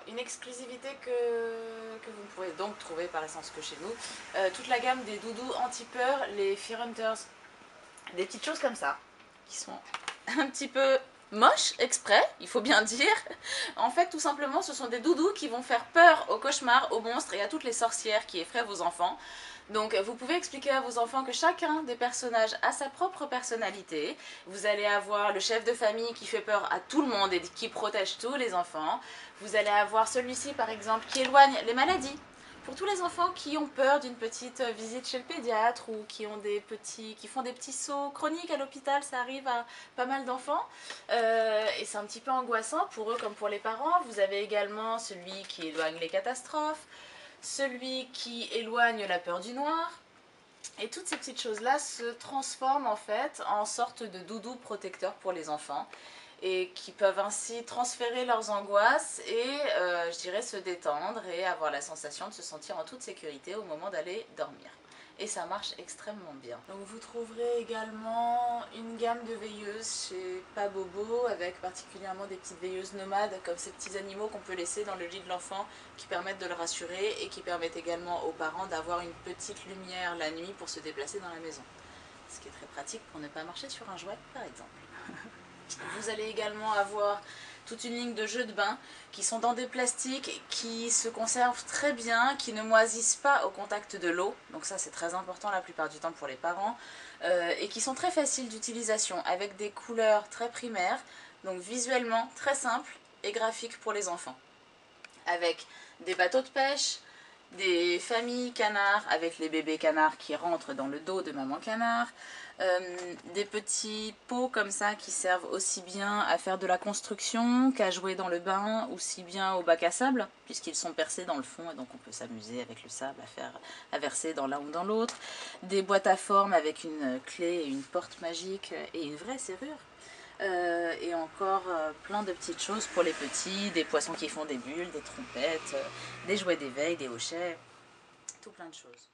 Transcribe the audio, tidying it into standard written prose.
une exclusivité que vous ne pouvez donc trouver par essence que chez nous. Toute la gamme des doudous anti-peur, les Fear Hunters. Des petites choses comme ça, qui sont un petit peu moches, exprès, il faut bien dire. En fait, tout simplement, ce sont des doudous qui vont faire peur aux cauchemars, aux monstres et à toutes les sorcières qui effraient vos enfants. Donc vous pouvez expliquer à vos enfants que chacun des personnages a sa propre personnalité. Vous allez avoir le chef de famille qui fait peur à tout le monde et qui protège tous les enfants. Vous allez avoir celui-ci par exemple qui éloigne les maladies. Pour tous les enfants qui ont peur d'une petite visite chez le pédiatre ou qui font des petits sauts chroniques à l'hôpital, ça arrive à pas mal d'enfants. Et c'est un petit peu angoissant pour eux comme pour les parents. Vous avez également celui qui éloigne les catastrophes, celui qui éloigne la peur du noir. Et toutes ces petites choses-là se transforment en fait en sorte de doudou protecteur pour les enfants et qui peuvent ainsi transférer leurs angoisses et je dirais se détendre et avoir la sensation de se sentir en toute sécurité au moment d'aller dormir. Et ça marche extrêmement bien. Donc vous trouverez également une gamme de veilleuses chez Pabobo avec particulièrement des petites veilleuses nomades comme ces petits animaux qu'on peut laisser dans le lit de l'enfant qui permettent de le rassurer et qui permettent également aux parents d'avoir une petite lumière la nuit pour se déplacer dans la maison. Ce qui est très pratique pour ne pas marcher sur un jouet par exemple. Vous allez également avoir toute une ligne de jeux de bain qui sont dans des plastiques qui se conservent très bien, qui ne moisissent pas au contact de l'eau. Donc ça c'est très important la plupart du temps pour les parents. Et qui sont très faciles d'utilisation avec des couleurs très primaires. Donc visuellement très simples et graphiques pour les enfants. Avec des bateaux de pêche, des familles canards avec les bébés canards qui rentrent dans le dos de maman canard, des petits pots comme ça qui servent aussi bien à faire de la construction qu'à jouer dans le bain, aussi bien au bac à sable, puisqu'ils sont percés dans le fond et donc on peut s'amuser avec le sable à verser dans l'un ou dans l'autre, des boîtes à forme avec une clé et une porte magique et une vraie serrure. Et encore plein de petites choses pour les petits, des poissons qui font des bulles, des trompettes, des jouets d'éveil, des hochets, tout plein de choses.